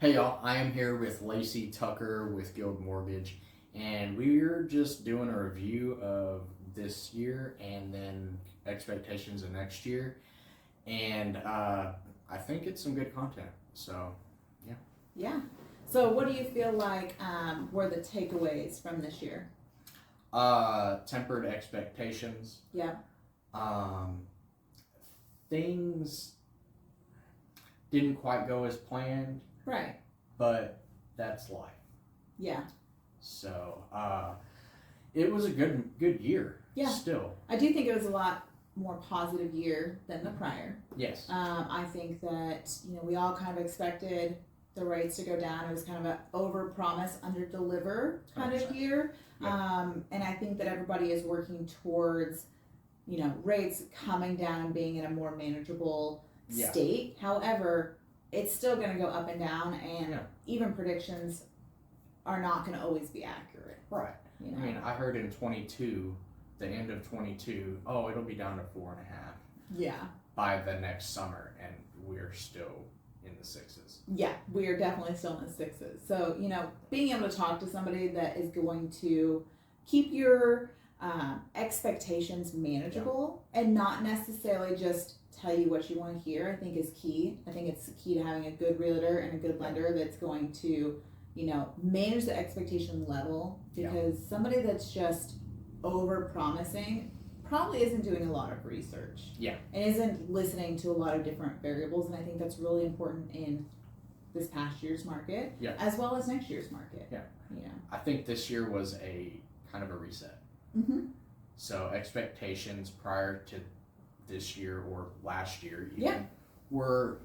Hey y'all, I am here with Lacey Tucker with Guild Mortgage, and we're just doing a review of this year and then expectations of next year. And I think it's some good content. So, yeah. Yeah. So, what do you feel like were the takeaways from this year? Tempered expectations. Yeah. Things didn't quite go as planned. Right. But that's life. Yeah. So, it was a good year. Yeah. Still. I do think it was a lot more positive year than the prior. Yes. I think that, we all kind of expected the rates to go down. It was kind of an over-promise, under-deliver kind 100%. of year. Yeah. And I think that everybody is working towards, rates coming down and being in a more manageable state. However, it's still going to go up and down, and even predictions are not going to always be accurate. Right. I mean, I heard in 22, the end of 22, it'll be down to 4.5. Yeah. By the next summer, and we're still in the 6s. Yeah, we are definitely still in the 6s. So, being able to talk to somebody that is going to keep your expectations manageable and not necessarily just tell you what you want to hear, I think is key. I think it's key to having a good realtor and a good lender that's going to, manage the expectation level, because somebody that's just over promising probably isn't doing a lot of research. Yeah. And isn't listening to a lot of different variables, and I think that's really important in this past year's market as well as next year's market. Yeah. I think this year was a kind of a reset. Mm-hmm. So expectations prior to this year or last year even were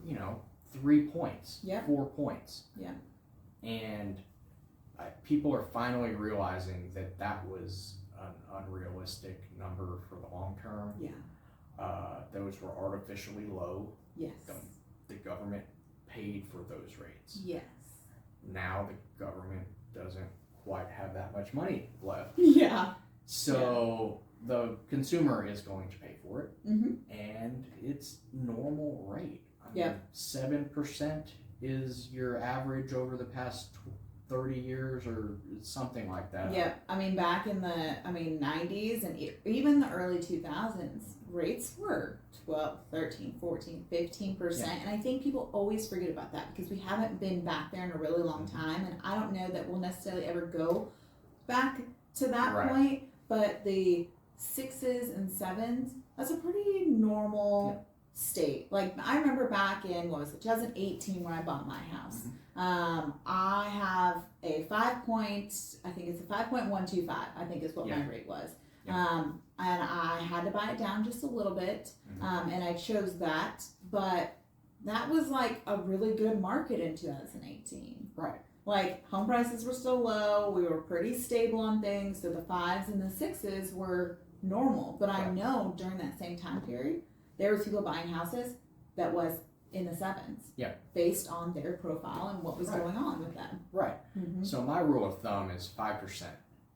3 points, 4 points, and people are finally realizing that was an unrealistic number for the long term. Those were artificially low. Yes. The government paid for those rates. Yes. Now the government doesn't quite have that much money left. Yeah. So the consumer is going to pay for it, and it's normal rate. I mean, 7% is your average over the past 30 years or something like that. Yeah, I mean, back in the 90s and even the early 2000s, rates were 12, 13, 14, 15%. And I think people always forget about that because we haven't been back there in a really long time. And I don't know that we'll necessarily ever go back to that point. But the 6s and 7s, that's a pretty normal state. Like, I remember back in, 2018 when I bought my house. I have a 5.125, I think is what my rate was. And I had to buy it down just a little bit. And I chose that, but that was like a really good market in 2018. Right. Like, home prices were still low, we were pretty stable on things, so the 5s and the 6s were normal. But I know during that same time period, there was people buying houses that was in the 7s. Based on their profile and what was going on with them. Right. So my rule of thumb is 5%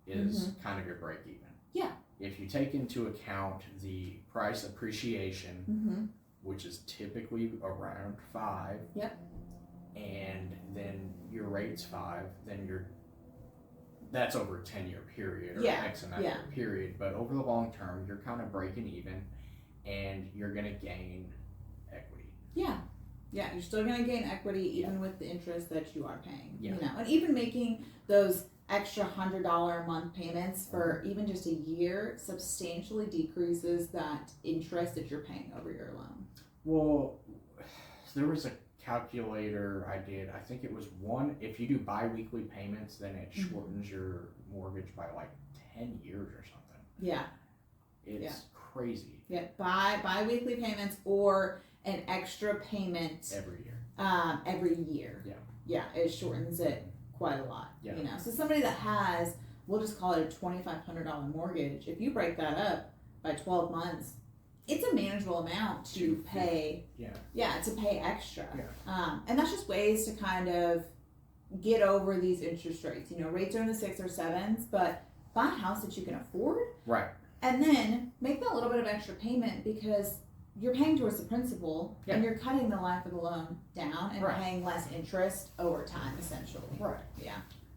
is kind of your break even. Yeah. If you take into account the price appreciation, which is typically around 5. And then your rate's 5, then that's over a 10-year period or X amount year period. But over the long term, you're kind of breaking even, and you're going to gain equity. Yeah, you're still going to gain equity even with the interest that you are paying. And even making those extra $100 a month payments for even just a year substantially decreases that interest that you're paying over your loan. Well, there was a calculator I did. I think it was if you do bi-weekly payments, then it shortens your mortgage by like 10 years or something. Yeah. It's crazy. Yeah, bi-weekly payments or an extra payment every year. Every year. Yeah, it shortens it quite a lot. So somebody that has, we'll just call it a $2,500 mortgage, if you break that up by 12 months, it's a manageable amount to pay. To pay extra. And that's just ways to kind of get over these interest rates. Rates are in the 6 or 7s, but buy a house that you can afford. Right. And then make that little bit of extra payment, because you're paying towards the principal, and you're cutting the life of the loan down and paying less interest over time, essentially. Right. Yeah.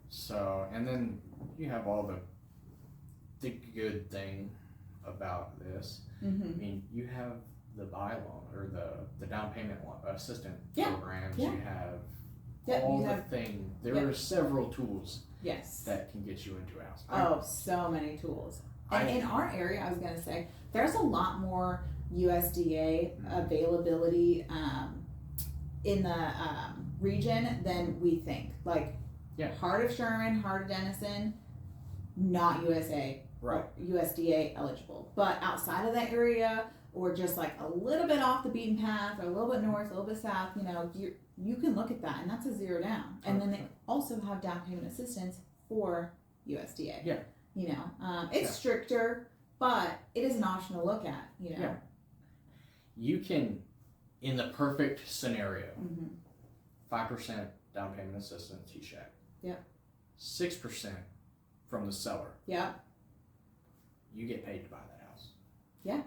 So, and then you have all the good thing about this. I mean, you have the buy loan or the down payment assistant programs. You have all the thing. There are several tools. Yes. That can get you into a house. So many tools. And in our area, I was going to say, there's a lot more USDA availability in the region than we think. Like, Heart of Sherman, Heart of Denison, not USDA eligible. But outside of that area, or just like a little bit off the beaten path, or a little bit north, a little bit south, you can look at that, and that's a zero down. And then they also have down payment assistance for USDA. Yeah. It's stricter, but it is an option to look at, Yeah. You can, in the perfect scenario, 5% down payment assistance, check. Yep. 6% from the seller. Yep. You get paid to buy that house. Yeah.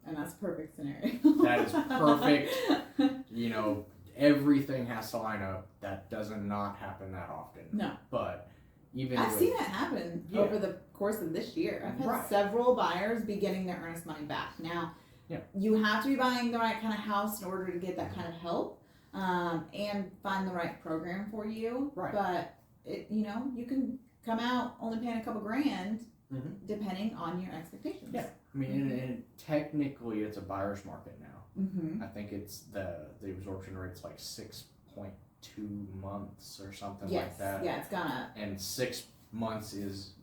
And that's a perfect scenario. That is perfect. Everything has to line up. That does not happen that often. No. But even I've seen it happen over the course of this year. I've had several buyers be getting their earnest money back. Now, you have to be buying the right kind of house in order to get that kind of help, and find the right program for you. Right. But you can come out only paying a couple grand, depending on your expectations. Yeah. I mean, and technically it's a buyer's market now. I think it's the absorption rate's like 6.2 months or something like that. Yeah, it's gone up. And 6 months is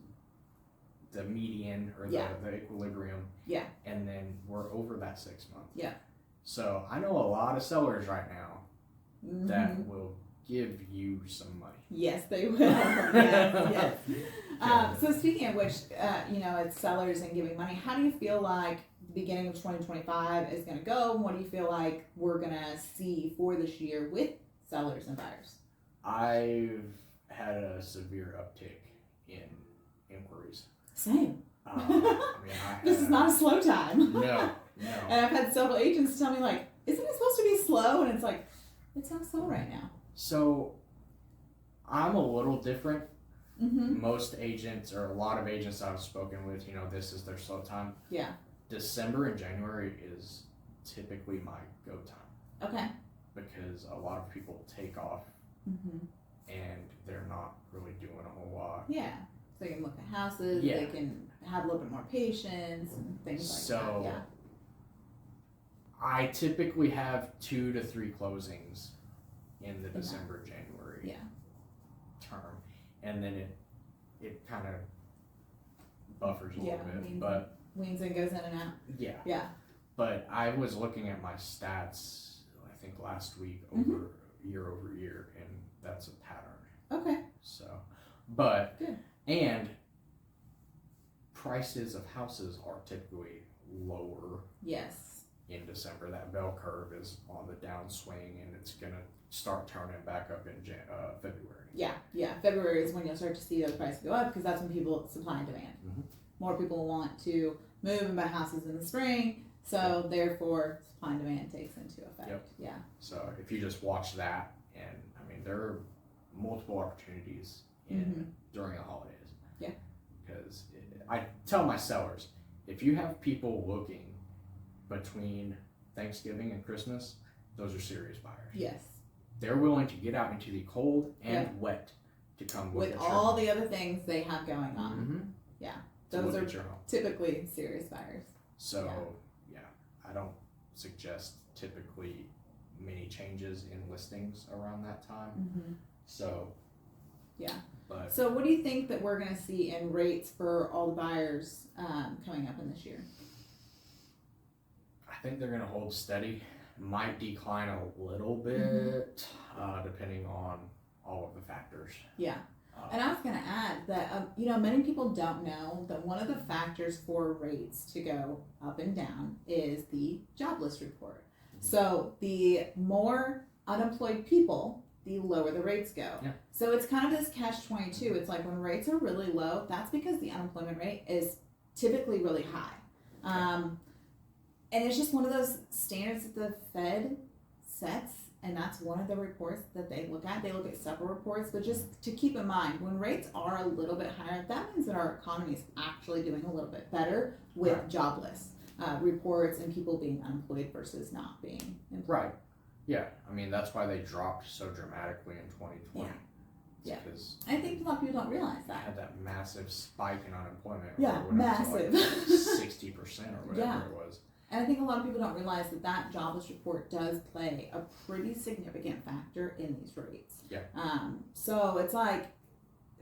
the median or the equilibrium. Yeah. And then we're over that 6 months. Yeah. So I know a lot of sellers right now that will give you some money. Yes, they will. yes. So speaking of which, it's sellers and giving money. How do you feel like the beginning of 2025 is going to go? What do you feel like we're going to see for this year with sellers and buyers? I've had a severe uptick in inquiries. Same. This is not a slow time. No. And I've had several agents tell me, like, isn't it supposed to be slow? And it's like, it's not slow right now. So I'm a little different. Most agents, or a lot of agents I've spoken with, this is their slow time. Yeah. December and January is typically my go time. Okay. Because a lot of people take off and they're not really doing a whole lot. Yeah. So they can look at houses, they can have a little bit more patience and things like that. Yeah. I typically have 2 to 3 closings in the December-January term. And then it kind of buffers a little bit. But weans and goes in and out. Yeah. Yeah. But I was looking at my stats, I think last week, over year, and that's a pattern. Okay. So, but, good. And prices of houses are typically lower. Yes. In December, that bell curve is on the downswing, and it's gonna start turning back up in February. Yeah. February is when you'll start to see those prices go up, because that's when people supply and demand. More people want to move and buy houses in the spring, so therefore supply and demand takes into effect. Yep. Yeah. So if you just watch that, and I mean there are multiple opportunities during the holidays. Yeah. Because I tell my sellers, if you have people looking between Thanksgiving and Christmas, those are serious buyers. Yes. They're willing to get out into the cold and wet to come look with at all the other things they have going on. Yeah. Those are typically serious buyers. So, I don't suggest typically many changes in listings around that time. So, But so what do you think that we're going to see in rates for all the buyers coming up in this year? I think they're going to hold steady. Might decline a little bit, depending on all of the factors. Yeah. And I was going to add that, many people don't know that one of the factors for rates to go up and down is the jobless report. So the more unemployed people, the lower the rates go. Yeah. So it's kind of this catch-22. It's like when rates are really low, that's because the unemployment rate is typically really high. And it's just one of those standards that the Fed sets, and that's one of the reports that they look at. They look at several reports, but just to keep in mind, when rates are a little bit higher, that means that our economy is actually doing a little bit better with jobless reports and people being unemployed versus not being employed. Right. Yeah. I mean, that's why they dropped so dramatically in 2020. Yeah. Because I think a lot of people don't realize that. Had that massive spike in unemployment. Yeah, massive. 60% or whatever it was. And I think a lot of people don't realize that that jobless report does play a pretty significant factor in these rates. Yeah. So it's like,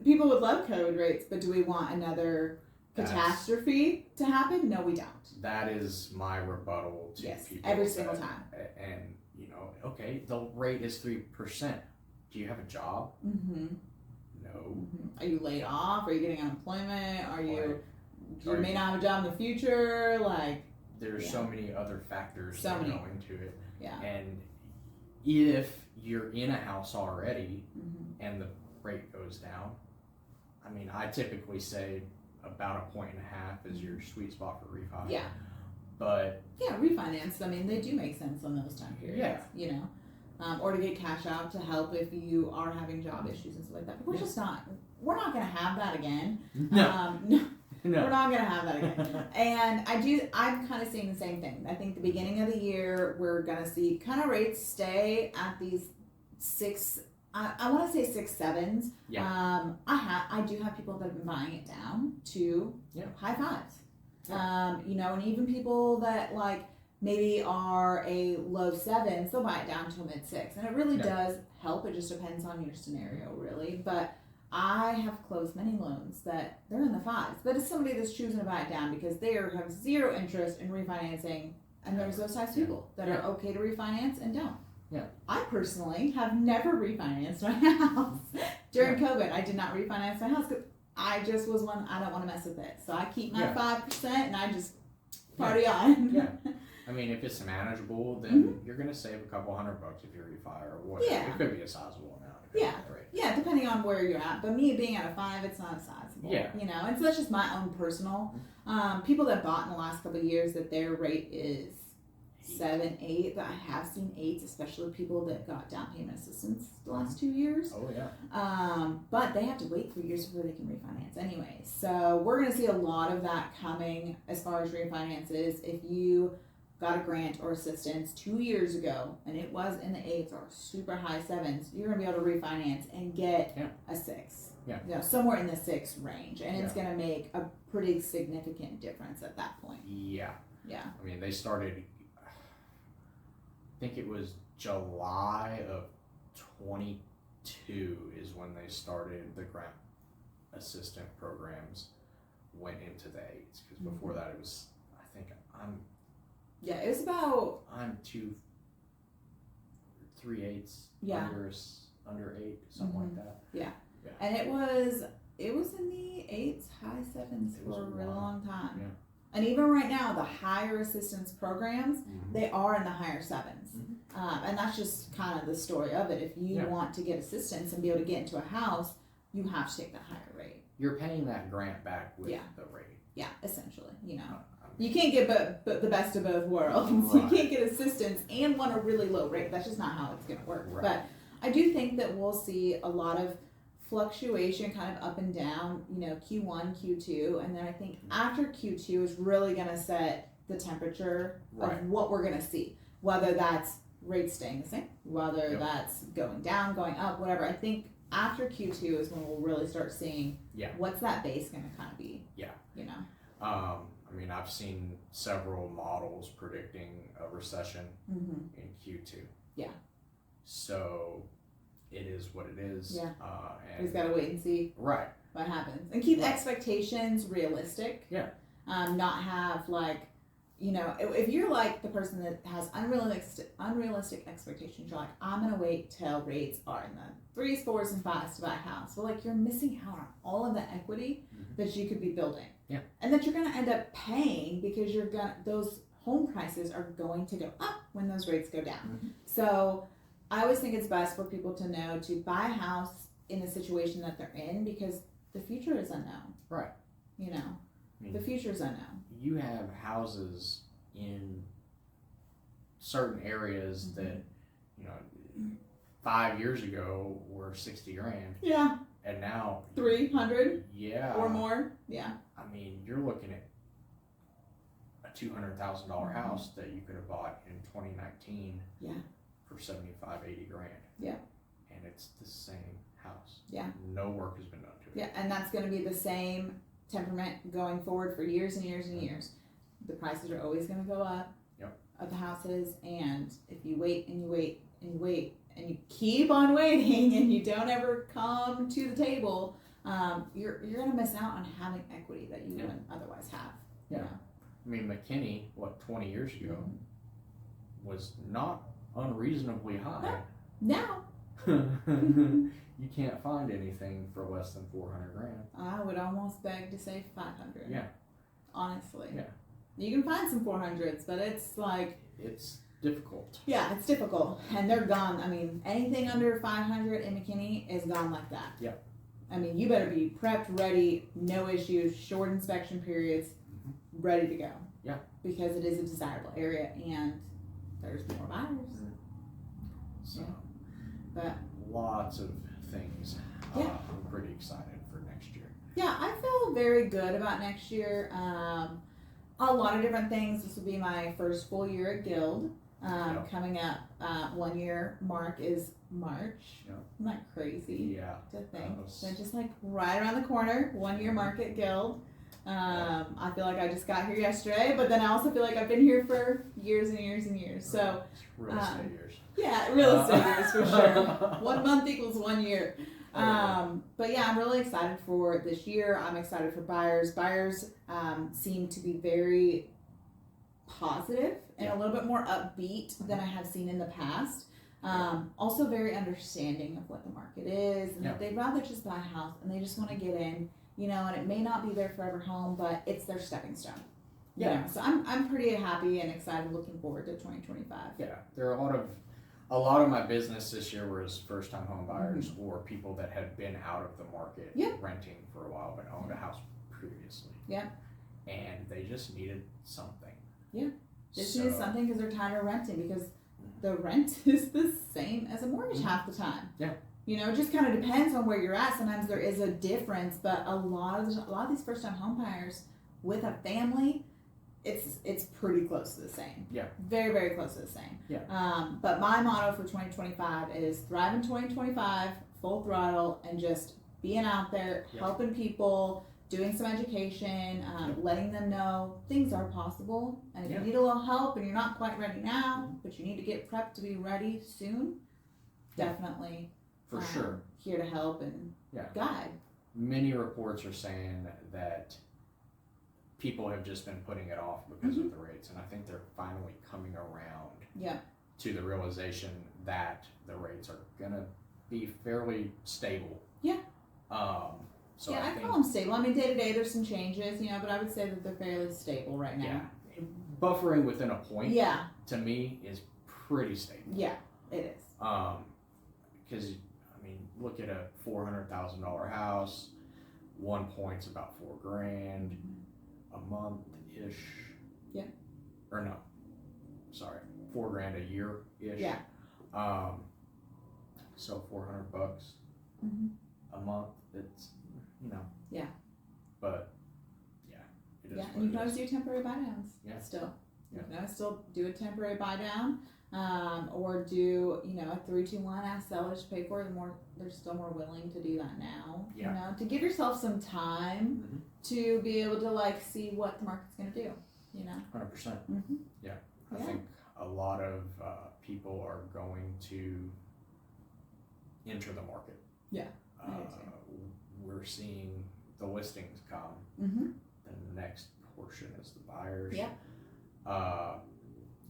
people would love COVID rates, but do we want another catastrophe to happen? No, we don't. That is my rebuttal to people. Every single time. And, you know, okay, the rate is 3%. Do you have a job? Mm-hmm. No. Mm-hmm. Are you laid off? Are you getting unemployment? You may not have a job in the future? Like, there's so many other factors that go into it. Yeah. And if you're in a house already and the rate goes down, I mean, I typically say about 1.5 is your sweet spot for refi. Yeah. But yeah, refinance, I mean, they do make sense on those time periods. Yeah. You know, or to get cash out to help if you are having job issues and stuff like that. But we're not going to have that again. No. No. We're not going to have that again. And I'm kind of seeing the same thing. I think the beginning of the year, we're going to see kind of rates stay at these I want to say 6 7s. Yeah. I do have people that have been buying it down to high 5s. Yeah. You know, and even people that like maybe are a low 7s, they'll buy it down to a mid 6. And it really does help. It just depends on your scenario, really. But I have closed many loans that they're in the 5s, but it's somebody that's choosing to buy it down because they have zero interest in refinancing, and there's those types of people that are okay to refinance and don't. Yeah. I personally have never refinanced my house. During COVID, I did not refinance my house because I just was one, I don't want to mess with it. So I keep my 5% and I just party on. Yeah. I mean, if it's manageable, then you're going to save a couple $100 if you refi or whatever. Yeah. It could be a sizable amount. Yeah. Yeah, depending on where you're at. But me being at a 5, it's not sizable. Yeah. You know, and so that's just my own personal. People that bought in the last couple of years that their rate is 7, 8. But I have seen 8s, especially people that got down payment assistance the last 2 years. Oh, yeah. But they have to wait 3 years before they can refinance anyway. So we're going to see a lot of that coming as far as refinances. If you got a grant or assistance 2 years ago and it was in the 8s or super high 7s, you're going to be able to refinance and get a 6. Yeah. You know, somewhere in the 6 range. And it's going to make a pretty significant difference at that point. Yeah. Yeah. I mean, they started, I think it was July of 22 is when they started the grant assistant programs went into the 8s. Because before that it was, I think it was about... I'm 3/8 under 8, something like that. Yeah. And it was in the 8s, high 7s for a really long time. Yeah. And even right now, the higher assistance programs, they are in the higher 7s. And that's just kind of the story of it. If you want to get assistance and be able to get into a house, you have to take that higher rate. You're paying that grant back with the rate. Yeah, essentially, you know. You can't get the best of both worlds. Right. You can't get assistance and want a really low rate. That's just not how it's going to work. Right. But I do think that we'll see a lot of fluctuation kind of up and down, you know, Q1, Q2. And then I think after Q2 is really going to set the temperature of what we're going to see. Whether that's rates staying the same, whether that's going down, going up, whatever. I think after Q2 is when we'll really start seeing what's that base going to kind of be. Yeah. You know? I mean, I've seen several models predicting a recession in Q2. Yeah. So it is what it is. Yeah. We just got to wait and see what happens. And keep expectations realistic. Yeah. Not have like, you know, if you're like the person that has unrealistic expectations, you're like, I'm going to wait till rates are in the 3s, 4s, and 5s to buy a house. Well, like you're missing out on all of the equity that you could be building. Yeah. And that you're going to end up paying because those home prices are going to go up when those rates go down. So I always think it's best for people to know to buy a house in the situation that they're in because the future is unknown. Right. You know, the future is unknown. You have houses in certain areas that, 5 years ago were 60 grand. Yeah. And now 300. Yeah. Or more. Yeah. I mean, you're looking at a $200,000 house that you could have bought in 2019. Yeah. For 75, 80 grand. Yeah. And it's the same house. Yeah. No work has been done to it. Yeah, and that's going to be the same temperament going forward for years and years and years. The prices are always going to go up. Yep. Of the houses, and if you wait and you wait and you wait and you keep on waiting and you don't ever come to the table, you're going to miss out on having equity that you wouldn't otherwise have. Yeah. You know? I mean, McKinney, 20 years ago, was not unreasonably high. Now. You can't find anything for less than 400 grand. I would almost beg to say 500. Yeah. Honestly. Yeah. You can find some 400s, but it's like... It's difficult. Yeah, it's difficult. And they're gone. I mean, anything under 500 in McKinney is gone like that. Yeah. I mean, you better be prepped, ready, no issues, short inspection periods, ready to go. Yeah. Because it is a desirable area and there's more buyers. So, yeah. But lots of things. Yeah. I'm pretty excited for next year. Yeah, I feel very good about next year. A lot of different things. This will be my first full year at Guild. Coming up, 1 year mark is March. Yep. Isn't that crazy? Yeah. To think. So just like right around the corner, 1 year mark at Guild. I feel like I just got here yesterday, but then I also feel like I've been here for years and years and years. So real estate years. Yeah, real estate years for sure. 1 month equals 1 year. But yeah, I'm really excited for this year. I'm excited for buyers. Buyers seem to be very positive and a little bit more upbeat than I have seen in the past. Also very understanding of what the market is and that they'd rather just buy a house and they just want to get in, and it may not be their forever home, but it's their stepping stone. You know? So I'm pretty happy and excited, looking forward to 2025. Yeah, there are a lot of my business this year was first-time home buyers or people that had been out of the market renting for a while but owned a house previously. Yeah. And they just needed something. Yeah. Just needed something because they're tired of renting, because the rent is the same as a mortgage half the time. Yeah. It just kind of depends on where you're at. Sometimes there is a difference, but a lot of these first-time home buyers with a family, it's pretty close to the same. Yeah. Very, very close to the same. Yeah. But my motto for 2025 is thrive in 2025, full throttle, and just being out there, helping people, doing some education, letting them know things are possible. And if you need a little help and you're not quite ready now, but you need to get prepped to be ready soon, definitely for sure here to help and guide. Many reports are saying that people have just been putting it off because of the rates, and I think they're finally coming around to the realization that the rates are gonna be fairly stable. Yeah. So I call them stable. I mean, day to day there's some changes, but I would say that they're fairly stable right now. Yeah. Buffering within a point, to me, is pretty stable. Yeah, it is. Because look at a $400,000 house. 1 point's about $4,000 a month ish. Yeah. Or no, sorry, $4,000 a year ish. Yeah. So $400 a month. It's Yeah. But it is. Yeah, and you can always do temporary buy downs. Yeah. Still. Yeah. You can always still do a temporary buy down. Or do a 3-2-1, ask sellers to pay for it. They're still more willing to do that now. Yeah. To give yourself some time to be able to see what the market's going to do. 100%. Yeah. I think a lot of people are going to enter the market. Yeah. We're seeing the listings come. The next portion is the buyers. Yeah.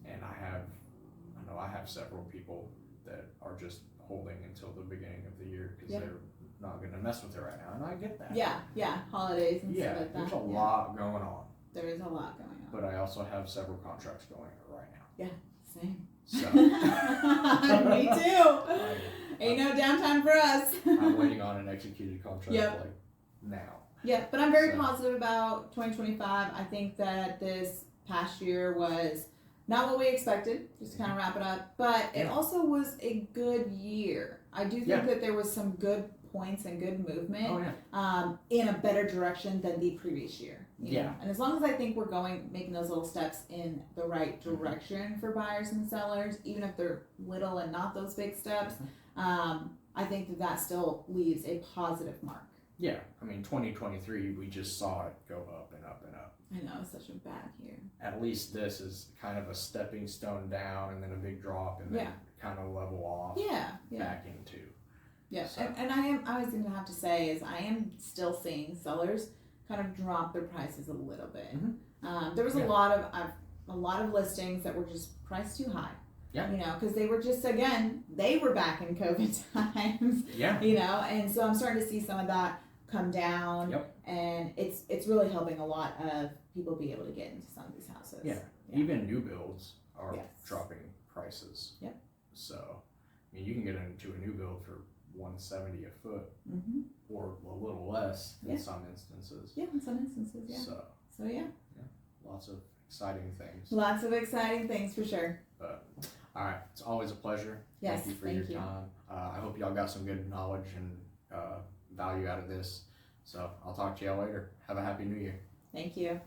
And I have several people that are just holding until the beginning of the year because they're not going to mess with it right now, and I get that. Yeah, holidays and stuff like that. There's a lot going on. There is a lot going on. But I also have several contracts going right now. Yeah, same. So. Me too. Ain't no downtime for us. I'm waiting on an executed contract now. Yeah, but I'm very positive about 2025. I think that this past year was not what we expected, just to kind of wrap it up, but it also was a good year. I do think that there was some good points and good movement in a better direction than the previous year. You know? And as long as I think we're making those little steps in the right direction for buyers and sellers, even if they're little and not those big steps, I think that still leaves a positive mark. Yeah, I mean, 2023, we just saw it go up and up and up. I know, it's such a bad year. At least this is kind of a stepping stone down and then a big drop and then kind of level off back into. Yeah, so. and I was going to have to say is I am still seeing sellers kind of drop their prices a little bit. There was a lot of listings that were just priced too high. Yeah. You know, because they were just, again, they were back in COVID times. Yeah. You know, and so I'm starting to see some of that come down. Yep. And it's really helping a lot of people be able to get into some of these houses. Yeah. Even new builds are dropping prices. Yep. So, I mean, you can get into a new build for $170 a foot or a little less in some instances. Yeah, in some instances, yeah. So yeah. Lots of exciting things. Lots of exciting things for sure. But all right, it's always a pleasure. Yes, thank you for your time. I hope y'all got some good knowledge and value out of this. So I'll talk to y'all later. Have a happy new year. Thank you.